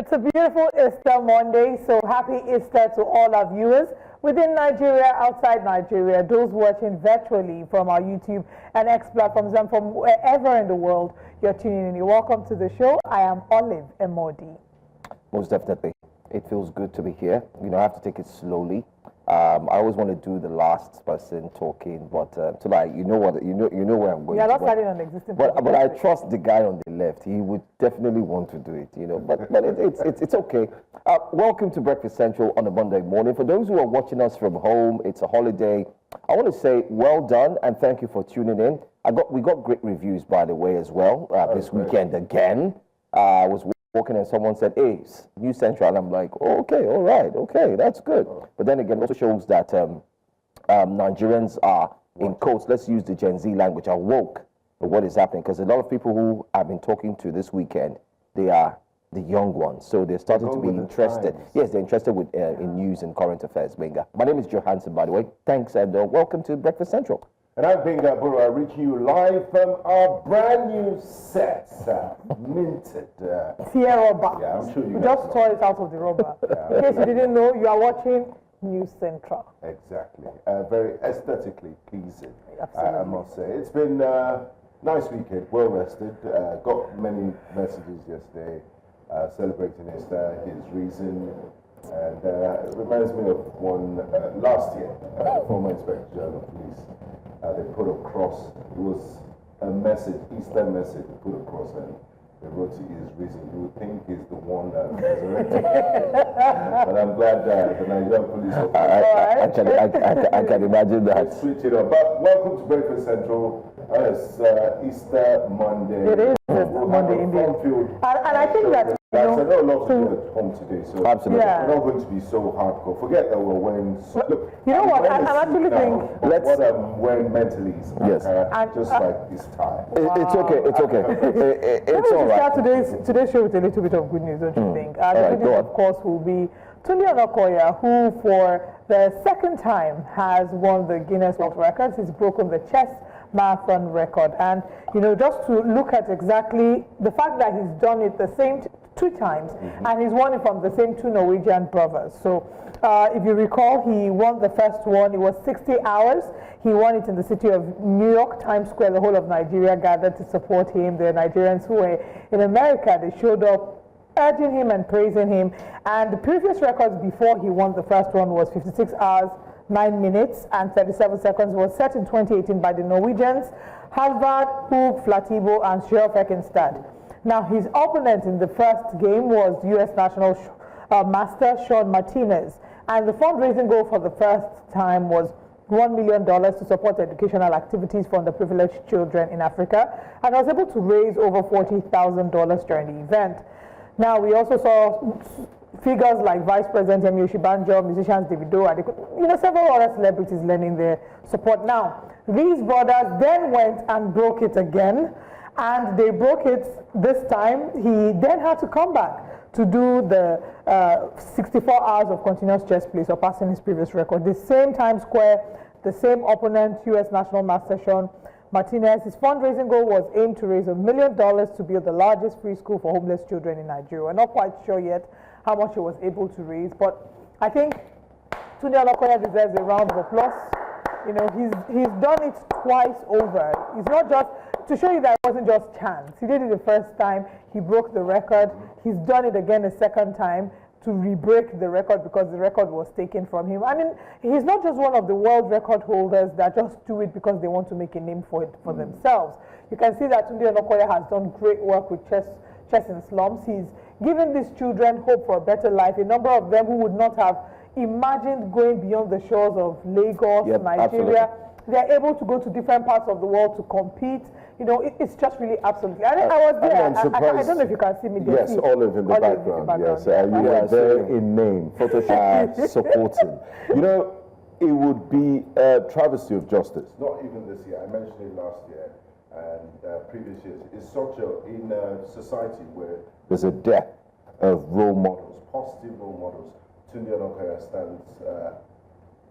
It's a beautiful Easter Monday, so happy Easter to all our viewers within Nigeria, outside Nigeria, those watching virtually from our YouTube and X platforms, and from wherever in the world you're tuning in. You're welcome to the show. I am Olive Emodi. Most definitely. It feels good to be here. You know, I have to take it slowly. I always want to do the last person talking, but so like you know where I'm going. You're not starting on the existing. But I trust the guy on the left. He would definitely want to do it. You know, but it's okay. Welcome to Breakfast Central on a Monday morning. For those who are watching us from home, it's a holiday. I want to say well done and thank you for tuning in. We got great reviews, by the way, as well this weekend again. I was walking and someone said, "Hey, New Central," and I'm like, oh, "Okay, all right, okay, that's good." But then again, it also shows that Nigerians are, in quotes, let's use the Gen Z language, are woke of what is happening. Because a lot of people who I've been talking to this weekend, they are the young ones, so they're starting to be interested. Yes, they're interested with in news and current affairs. Gbenga. My name is Johansson, by the way. Thanks, and welcome to Breakfast Central. And I'm Gbenga, reaching you live from our brand new set, minted. Rubber. Yeah, I'm sure you just tore it out of the rubber. In case you didn't know, you are watching New Central. Exactly. Very aesthetically pleasing, Absolutely. I must say. It's been a nice weekend, well rested. Got many messages yesterday celebrating Easter, his reason. And it reminds me of one last year, the former Inspector General of Police. They put across, it was a message, Easter message put across, and they wrote to his reason. You would think he's the one that resurrected. But I'm glad that the Nigerian police I can imagine that. Switch it up. But welcome to Breakfast Central. It's Easter Monday. It is Easter Monday, indeed. And I think that, I know a lot of you at home today, so absolutely. Yeah. we're not going to be so hardcore. Forget that we're wearing. Look, you know what? I actually think what I'm wearing mentally is yes. just like this tie. It's okay. It's okay. It's all right. Start today's show with a little bit of good news, don't you think? The Right, good news, of course, will be Tunde Onakoya, who for the second time has won the Guinness World Records. He's broken the chess marathon record, and you know, just to look at exactly the fact that he's done it the same two times, and he's won it from the same two Norwegian brothers. So if you recall, he won the first one. It was 60 hours. He won it in the city of New York, Times Square. The whole of Nigeria gathered to support him. The Nigerians who were in America, they showed up urging him and praising him. And the previous records before he won the first one was 56 hours, 9 minutes and 37 seconds, was set in 2018 by the Norwegians, Halvard Hoog Flatibo and Sjøl Fekkenstad. Now, his opponent in the first game was U.S. National Master Sean Martinez, and the fundraising goal for the first time was $1 million to support educational activities for underprivileged children in Africa, and was able to raise over $40,000 during the event. Now, we also saw figures like Vice President Yemi Osinbajo, musicians Davido, you know, several other celebrities lending their support. Now, these brothers then went and broke it again, and they broke it this time. He then had to come back to do the 64 hours of continuous chess play, surpassing his previous record. The same Times Square, the same opponent, U.S. National Master Sean Martinez. His fundraising goal was aimed to raise $1 million to build the largest free school for homeless children in Nigeria. We're not quite sure yet how much he was able to raise, but I think Tunde Onakoya deserves a round of applause. You know, he's done it twice over. It's not just to show you that it wasn't just chance. He did it the first time, he broke the record. He's done it again a second time to re-break the record because the record was taken from him. I mean, he's not just one of the world record holders that just do it because they want to make a name for it for themselves. You can see that Tunde Onakoya has done great work with chess in slums. He's given these children hope for a better life. A number of them who would not have imagined going beyond the shores of Lagos, Nigeria. Absolutely. They're able to go to different parts of the world to compete. You know, it's just really absolutely. I was there. I don't know if you can see me there. Yes, Olive in the background. Yes, you are there in name. Photoshop supporting. You know, it would be a travesty of justice. Not even this year. I mentioned it last year and previous years. It's such in a society where there's a dearth of role models, positive role models. Tunde Onakoya stands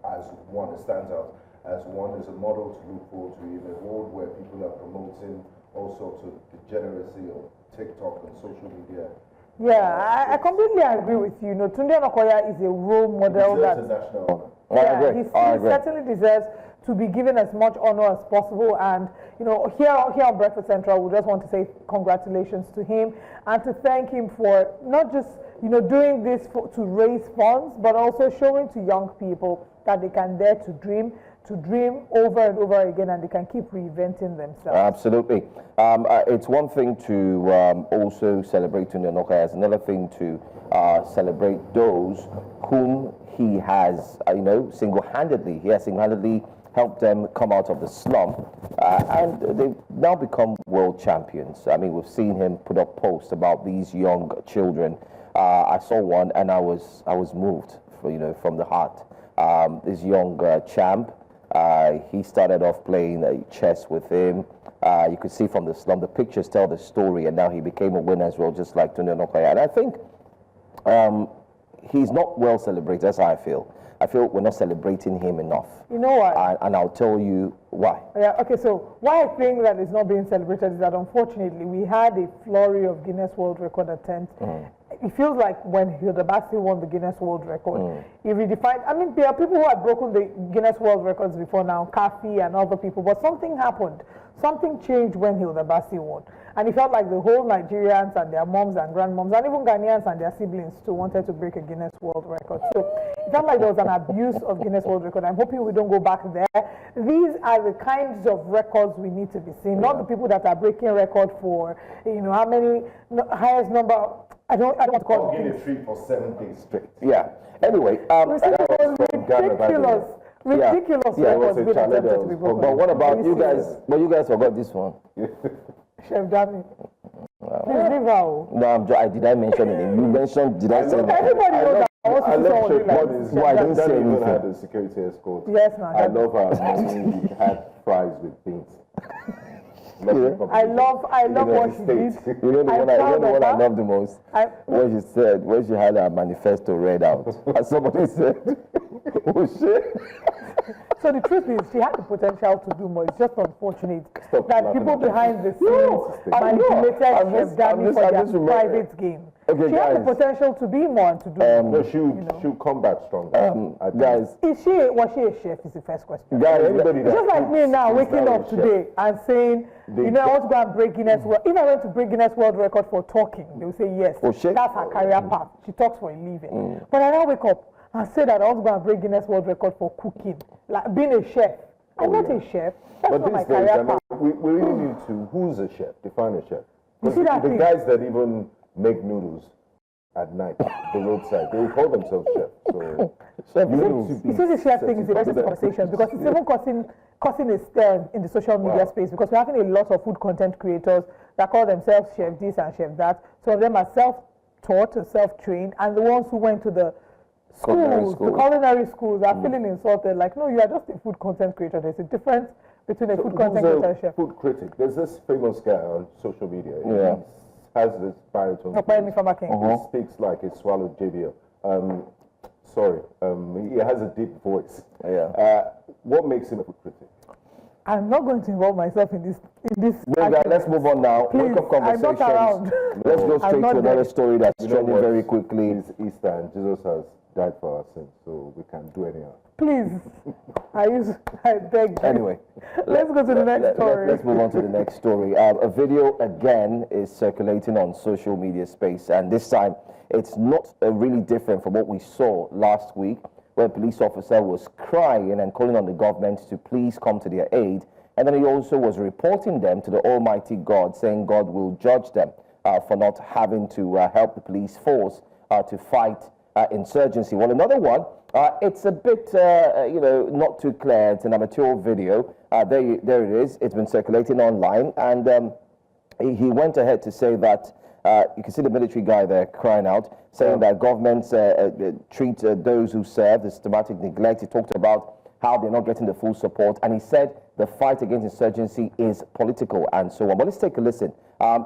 as one. It stands out as one, as a model to look forward to in a world where people are promoting all sorts of degeneracy of TikTok and social media. Yeah, I completely agree with you. You know, Tunde Onakoya is a role model that national honor. yeah, he certainly deserves to be given as much honor as possible. And you know, here on Breakfast Central, we just want to say congratulations to him and to thank him for not just doing this to raise funds, but also showing to young people that they can dare to dream over and over again, and they can keep reinventing themselves. Absolutely. It's one thing to also celebrate Tunde Onakoya. It's another thing to celebrate those whom he has, single-handedly helped them come out of the slump, and they've now become world champions. I mean, we've seen him put up posts about these young children. I saw one, and I was moved, from the heart. This young champ. He started off playing chess with him. You could see from the slum, the pictures tell the story, and now he became a winner as well, just like Tunde Onakoya. And I think he's not well celebrated, as I feel. I feel we're not celebrating him enough. You know what? And I'll tell you why. Yeah, okay, so why I think that it's not being celebrated is that unfortunately we had a flurry of Guinness World Record attempts. It feels like when Hilda Basti won the Guinness World Record, he redefined. I mean, there are people who had broken the Guinness World Records before now, Kathy and other people, but something happened. Something changed when Hilda Basti won. And it felt like the whole Nigerians and their moms and grandmoms, and even Ghanaians and their siblings too, wanted to break a Guinness World Record. So it felt like there was an abuse of Guinness World Record. I'm hoping we don't go back there. These are the kinds of records we need to be seeing, not the people that are breaking record for, how many, highest number. I don't want to call it. Getting a treat for 7 days straight. Yeah. Anyway, ridiculous records being attempted to be broken. But what about you guys? But you guys forgot this one. Chef Dami. Please leave out. No, did I mention it? You mentioned, did I say it? Everybody knows that. I love Chef Dami. Why didn't say even anything? had a security escort. Yes, ma'am. I love her. Mommy had fries with beans. I love what she did. You know the one I love the most? When she had her manifesto read out. And somebody said, oh shit. So the truth is, she had the potential to do more. It's just unfortunate that people behind the scenes manipulated Chef Dami for their private game. Okay, she had the potential to be more and to do more. No, she'll come back stronger. Guys, was she a chef? Is the first question. Guys, it's just like me now waking up today and saying, I want to go and break Guinness World. If I went to break Guinness World Record for talking, they would say yes. That's her career path. She talks for a living. But I now wake up and say that I want to go and break Guinness World Record for cooking, like being a chef. I'm not a chef. That's not my career path. We really need to. Who's a chef? Define a chef. You see that the guys that even make noodles at night, the roadside, they will call themselves chefs. So you see, the chef thing is a very sensitive conversation because it's even causing a stir in the social media space, because we're having a lot of food content creators that call themselves chef this and chef that. Some of them are self-taught or self-trained, and the ones who went to the schools, the culinary schools, are feeling insulted. Like, no, you are just a food content creator. There's a difference between a food content creator and a chef. Food critic. There's this famous guy on social media. Yeah. He has this baritone. He speaks like he swallowed JBL. He has a deep voice. Yeah. What makes him a food critic? I'm not going to involve myself in this. Let's move on now. Please, Wake up conversations. I'm not around. Let's go straight to another story that's trending very quickly. It's Easter and Jesus has died for our sins, so we can do anyhow. Please, I beg you. Anyway, let's go to the next story. Let's move on to the next story. A video again is circulating on social media space, and this time it's not really different from what we saw last week, where a police officer was crying and calling on the government to please come to their aid. And then he also was reporting them to the Almighty God, saying God will judge them for not having to help the police force to fight insurgency. Well, another one, it's a bit, not too clear. It's an amateur video. There it is. It's been circulating online. And he went ahead to say that you can see the military guy there crying out, saying that governments treat those who serve, the systematic neglect. He talked about how they're not getting the full support. And he said the fight against insurgency is political and so on. But let's take a listen.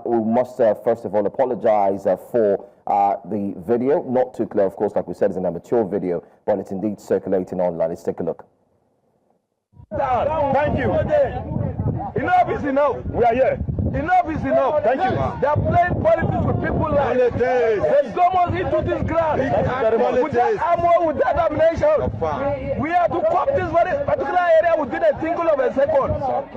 We must, first of all, apologize for the video. Not too clear, of course, like we said, it's an amateur video, but it's indeed circulating online. Let's take a look. Thank you. Enough is enough. We are here. Enough is enough. Thank you. They are playing politics with people's lives. They go into this ground with that armor, with that ammunition. We have to cop this very particular area within a single of a second.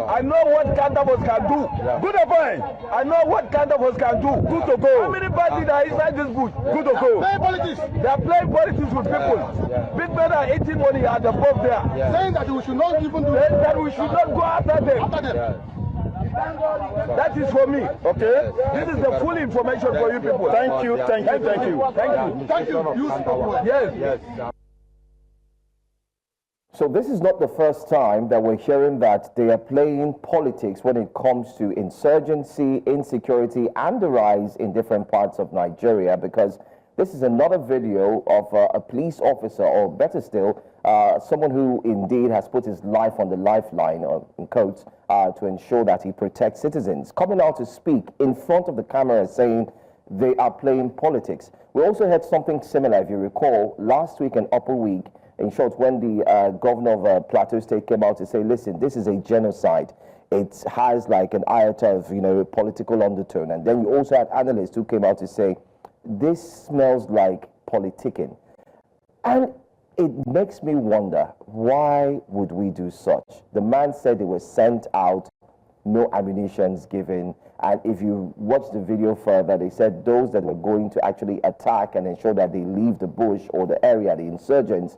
I know what kind of us can do. Good to go. I know what kind of us can do. Good to go. How many parties are inside this bush? Good to go. They are playing politics with people. Big men are eating money at the above there. Saying that we should not even do that we should not go after them. That is for me. Okay. This is the full information for you people. Thank you. Yes. So this is not the first time that we're hearing that they are playing politics when it comes to insurgency, insecurity, and the rise in different parts of Nigeria, because this is another video of a police officer, or better still, someone who indeed has put his life on the lifeline, in quotes, to ensure that he protects citizens, coming out to speak in front of the camera saying they are playing politics. We also had something similar, if you recall, last week and upper week, in short, when the governor of Plateau State came out to say, listen, this is a genocide. It has like an iota of, political undertone. And then you also had analysts who came out to say, this smells like politicking. And it makes me wonder, why would we do such? The man said they were sent out, no ammunitions given. And if you watch the video further, they said those that were going to actually attack and ensure that they leave the bush or the area, the insurgents,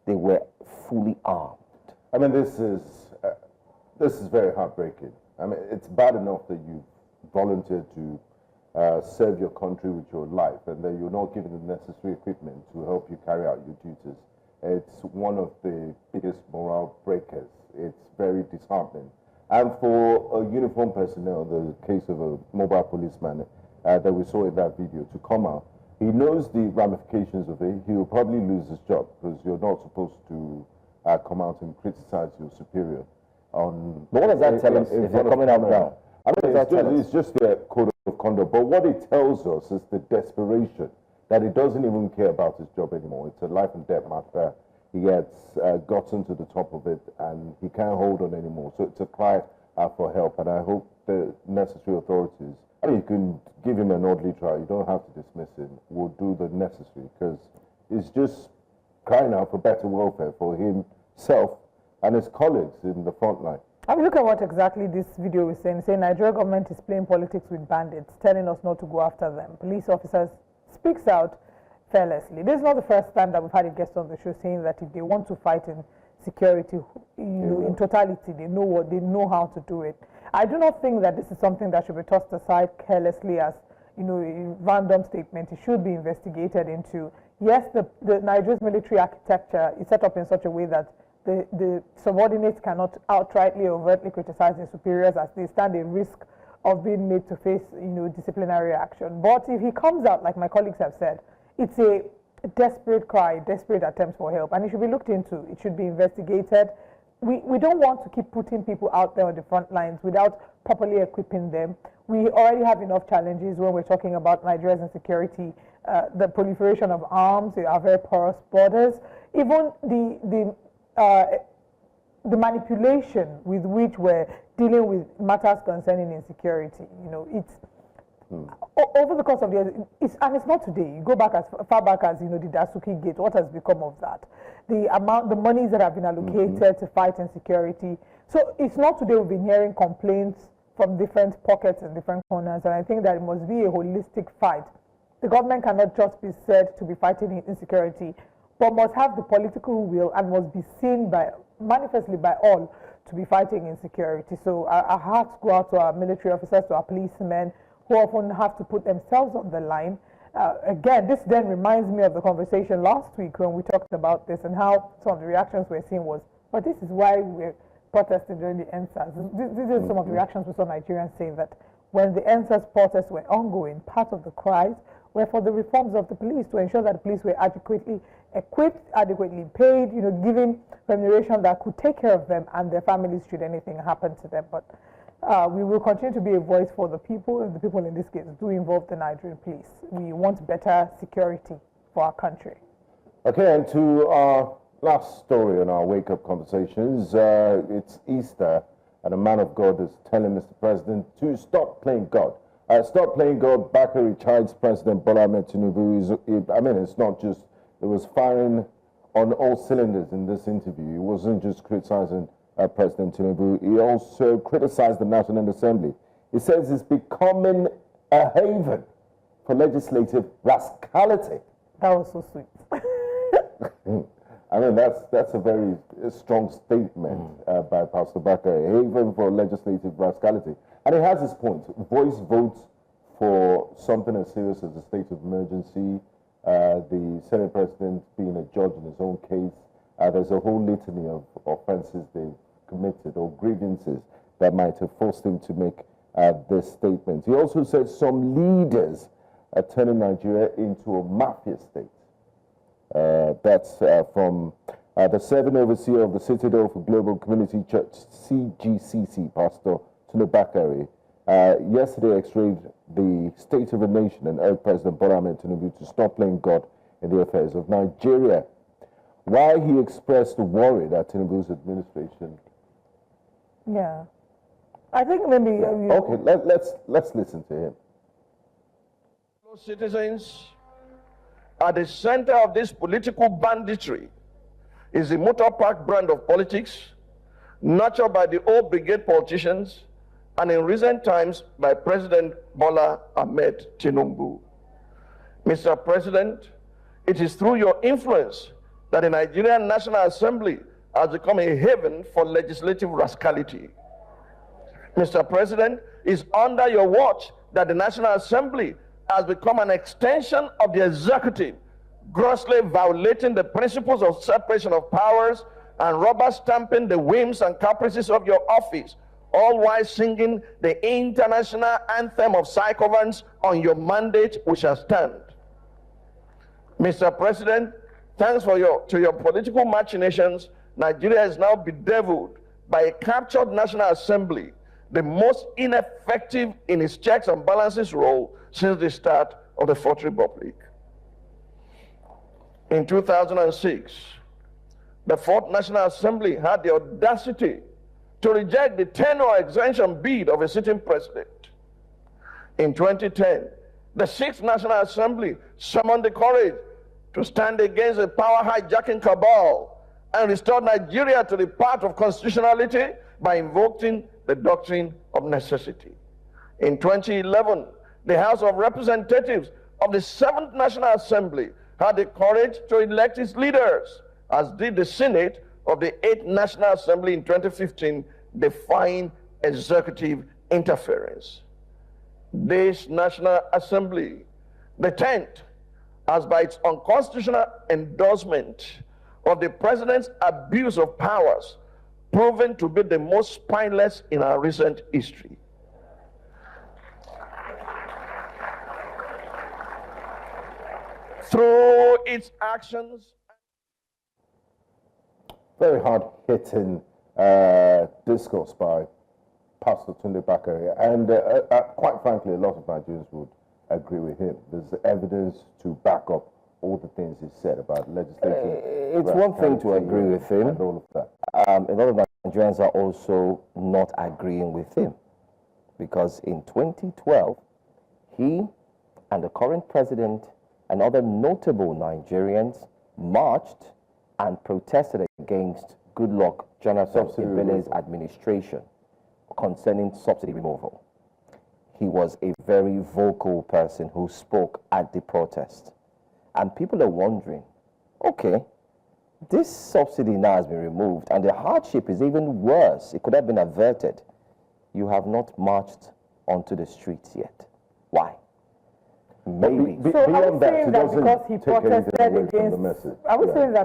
they were fully armed. I mean, this is very heartbreaking. I mean, it's bad enough that you volunteered to serve your country with your life, and that you're not given the necessary equipment to help you carry out your duties. It's one of the biggest morale breakers. It's very disheartening. And for a uniformed personnel, the case of a mobile policeman that we saw in that video, to come out, he knows the ramifications of it. He will probably lose his job, because you're not supposed to come out and criticize your superior. But what does that tell us if they're coming out now? I mean, it's just their code of conduct. But what it tells us is the desperation, that he doesn't even care about his job anymore. It's a life and death matter. He has gotten to the top of it, and he can't hold on anymore. So it's a cry for help. And I hope the necessary authorities, I mean, you can give him an orderly trial. You don't have to dismiss him. We'll do the necessary, because it's just crying out for better welfare for himself and his colleagues in the front line. I mean, look at what exactly this video is saying. Saying Nigeria government is playing politics with bandits, telling us not to go after them. Police officers speaks out fearlessly. This is not the first time that we've had a guest on the show saying that if they want to fight in security, in totality, they know how to do it. I do not think that this is something that should be tossed aside carelessly as a random statement. It should be investigated into. Yes, the Nigeria's military architecture is set up in such a way that the subordinates cannot outrightly overtly criticize their superiors, as they stand a risk of being made to face disciplinary action. But if he comes out, like my colleagues have said, it's a desperate cry, desperate attempts for help, and it should be looked into. It should be investigated. We don't want to keep putting people out there on the front lines without properly equipping them. We already have enough challenges when we're talking about Nigeria's insecurity, the proliferation of arms, our very porous borders, even the manipulation with which we're dealing with matters concerning insecurity. It's over the course of the years, and it's not today. You go back as far back as the Dasuki Gate. What has become of that? The monies that have been allocated to fight insecurity. So it's not today we've been hearing complaints from different pockets and different corners, and I think that it must be a holistic fight. The government cannot just be said to be fighting insecurity, but must have the political will and must be seen manifestly by all to be fighting insecurity. So our hearts go out to our military officers, to our policemen, who often have to put themselves on the line. Again, this then reminds me of the conversation last week when we talked about this and how some of the reactions we're seeing was, but this is why we're protesting during the NSAS. These are some of the reactions we saw Nigerians saying that when the NSAS protests were ongoing, part of the cries were for the reforms of the police to ensure that the police were adequately equipped, adequately paid, given remuneration that could take care of them and their families should anything happen to them. But we will continue to be a voice for the people, and the people in this case do involve the Nigerian police. We want better security for our country. Okay, and to our last story in our wake-up conversations, it's Easter, and a man of God is telling Mr. President to stop playing God. Stop playing God. Bakare Chides President Bola Tinubu. It's not just, it was firing on all cylinders in this interview. He wasn't just criticizing President Tinubu, he also criticized the National Assembly. He says it's becoming a haven for legislative rascality. That was so sweet. That's a very strong statement by Pastor Bakare, a haven for legislative rascality. And he has his point. Voice votes for something as serious as a state of emergency, the Senate President being a judge in his own case. There's a whole litany of offenses they've committed or grievances that might have forced him to make this statement. He also said some leaders are turning Nigeria into a mafia state. That's from the serving overseer of the Citadel for Global Community Church, CGCC, Pastor Tunde Bakare. Yesterday x-rayed the state of the nation and urged President Bola Tinubu to stop playing God in the affairs of Nigeria. While he expressed worry that Tinubu's administration... Yeah. I think maybe... Okay, let's listen to him. Citizens, at the center of this political banditry is the motor park brand of politics, nurtured by the old brigade politicians, and in recent times by President Bola Tinubu. Mr. President, it is through your influence that the Nigerian National Assembly has become a haven for legislative rascality. Mr. President, it's under your watch that the National Assembly has become an extension of the executive, grossly violating the principles of separation of powers and rubber stamping the whims and caprices of your office, all while singing the international anthem of psychoviolence on your mandate, which shall stand. Mr. President, thanks to your political machinations, Nigeria is now bedeviled by a captured National Assembly, the most ineffective in its checks and balances role since the start of the Fourth Republic. In 2006, the Fourth National Assembly had the audacity to reject the tenure exemption bid of a sitting president. In 2010, the Sixth National Assembly summoned the courage to stand against the power hijacking cabal and restore Nigeria to the path of constitutionality by invoking the doctrine of necessity. In 2011, the House of Representatives of the Seventh National Assembly had the courage to elect its leaders, as did the Senate of the Eighth National Assembly in 2015, defying executive interference. This National Assembly, the 10th, has by its unconstitutional endorsement of the President's abuse of powers proven to be the most spineless in our recent history. Through its actions... Very hard-hitting discourse by Pastor Tunde Bakare, and quite frankly, a lot of Nigerians would agree with him. There's evidence to back up all the things he said about legislative... It's one thing to agree with him. And all of that. A lot of Nigerians are also not agreeing with him, because in 2012, he and the current president and other notable Nigerians marched and protested against Goodluck Jonathan Ebele's administration concerning subsidy removal. He was a very vocal person who spoke at the protest. And people are wondering, okay, this subsidy now has been removed and the hardship is even worse. It could have been averted. You have not marched onto the streets yet. Why? Maybe. So are we saying that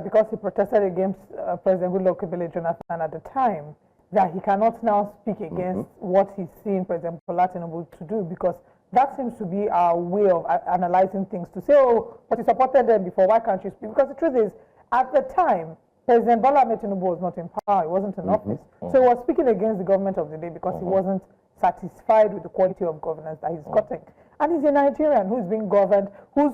because he protested against President Goodluck Jonathan at the time, that he cannot now speak against what he's seeing President Bola Tinubu to do? Because that seems to be our way of analyzing things, to say, oh, but he supported them before, why can't you speak? Because the truth is, at the time, President Bola Tinubu was not in power, he wasn't in office. So he was speaking against the government of the day because he wasn't satisfied with the quality of governance that he's gotten. And he's a Nigerian who's being governed, whose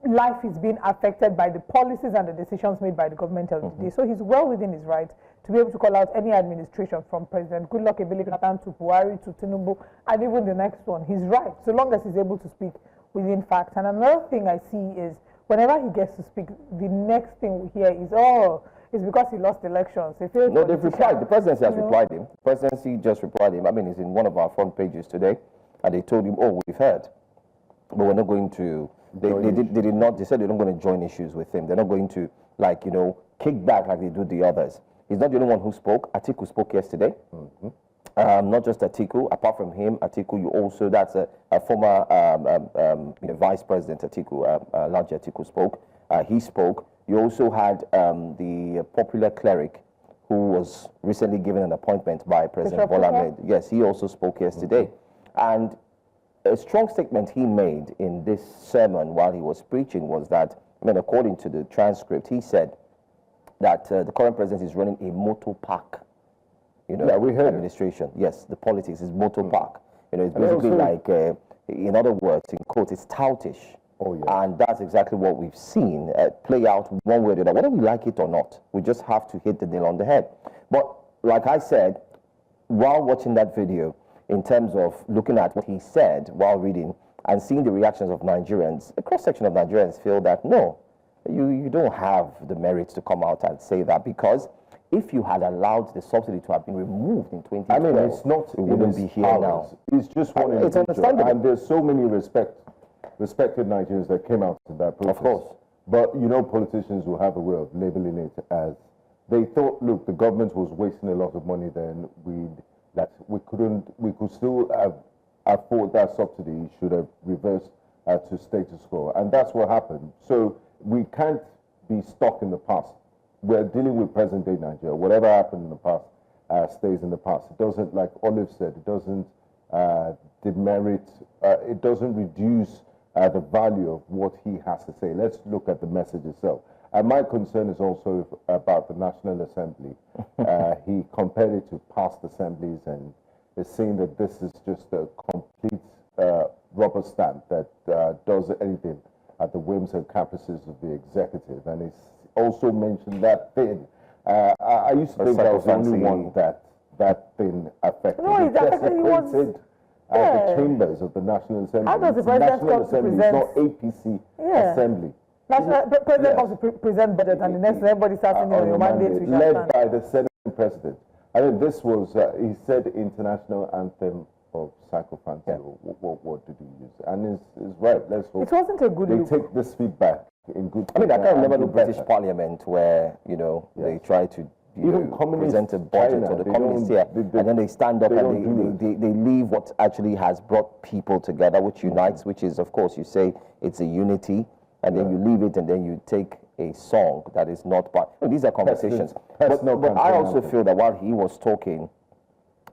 life is being affected by the policies and the decisions made by the government of the day. So he's well within his right to be able to call out any administration from President Goodluck Ebele Jonathan to Buhari to Tinubu and even the next one. He's right, so long as he's able to speak within facts. And another thing I see is whenever he gets to speak, the next thing we hear is, oh, it's because he lost elections. No, they've replied. The presidency has replied him. The presidency just replied him. I mean, it's in one of our front pages today, and they told him, oh, we've heard, but we're not going to. They did not. They said they're not going to join issues with him. They're not going to, like, kick back like they do the others. He's not the only one who spoke. Atiku spoke yesterday. Not just Atiku. Apart from him, Atiku, you also, that's a former Vice President Atiku, Laji Atiku spoke. He spoke. You also had the popular cleric who was recently given an appointment by President Bola Tinubu. Yes, he also spoke yesterday. And a strong statement he made in this sermon while he was preaching was that, I mean, according to the transcript, he said that the current president is running a motor park, yeah, we heard administration. Yes, the politics is motor park. It's basically like, in other words, in quotes, it's toutish. Oh, yeah. And that's exactly what we've seen play out one way or the other. Whether we like it or not, we just have to hit the nail on the head. But like I said, while watching that video, in terms of looking at what he said while reading and seeing the reactions of Nigerians, a cross-section of Nigerians feel that, no, you don't have the merit to come out and say that, because if you had allowed the subsidy to have been removed in 2012, I mean, it's not, it wouldn't be here now. It's just one It's understandable. And there's so many respected Nigerians that came out to that protest. Of course. But, politicians will have a way of labeling it as, they thought, look, the government was wasting a lot of money then, we could still afford that subsidy, should have reversed to status quo. And that's what happened. So we can't be stuck in the past. We're dealing with present day Nigeria. Whatever happened in the past stays in the past. It doesn't, like Olive said, it doesn't demerit, it doesn't reduce the value of what he has to say. Let's look at the message itself. And my concern is also about the National Assembly. He compared it to past assemblies and is saying that this is just a complete rubber stamp that does anything at the whims and caprices of the executive. And he's also mentioned that thing. I used to think I was the only one that thing affected. No, it desecrated the chambers of the National Assembly. How does the president come to present? It's not APC Assembly. President comes to present budget, and the next everybody starts saying your mandate. Led by the Senate President. I mean, this was, he said, international anthem of psychophancy. Yeah. What did he use? And it's right. Let's hope it wasn't a good look. They take this feedback in good. I mean, I can't remember the British Parliament where they try to present a budget or the communists here, and then they stand up and they leave what actually has brought people together, which unites, which is, of course, you say it's a unity. And then you leave it, and then you take a song that is not part. These are conversations. But I also feel that while he was talking,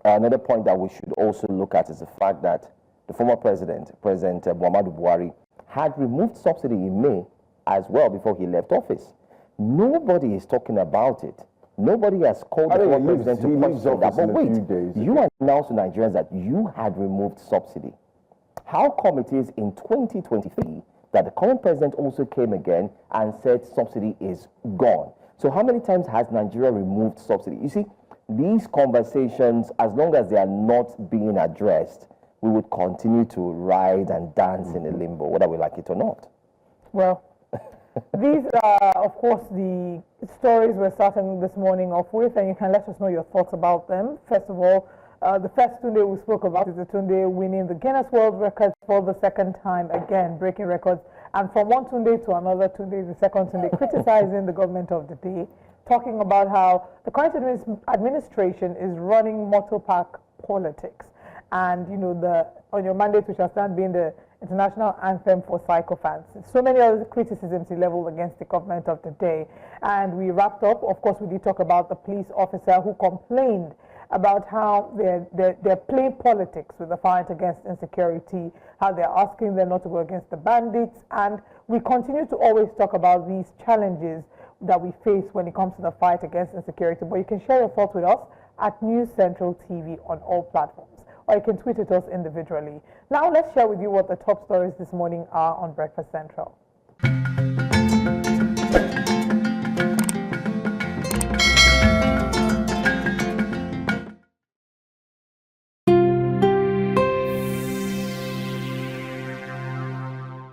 another point that we should also look at is the fact that the former President Muhammadu Buhari, had removed subsidy in May as well before he left office. Nobody is talking about it. Nobody has called the former president to question that. But wait, you announced to Nigerians that you had removed subsidy. How come it is in 2023 that the current president also came again and said subsidy is gone? So how many times has Nigeria removed subsidy? You see, these conversations, as long as they are not being addressed, we would continue to ride and dance in a limbo, whether we like it or not. Well, these are, of course, the stories we're starting this morning off with, and you can let us know your thoughts about them. First of all, the first Tunde we spoke about is the Tunde winning the Guinness World Records for the second time, again, breaking records. And from one Tunde to another Tunde, the second Tunde, criticizing the government of the day, talking about how the current administration is running motor park politics. And, on your mandate, which shall stand being the international anthem for sycophants. So many other criticisms he leveled against the government of the day. And we wrapped up, of course, we did talk about the police officer who complained about how they're playing politics with the fight against insecurity, how they're asking them not to go against the bandits. And we continue to always talk about these challenges that we face when it comes to the fight against insecurity. But you can share your thoughts with us at News Central TV on all platforms, or you can tweet at us individually. Now let's share with you what the top stories this morning are on Breakfast Central.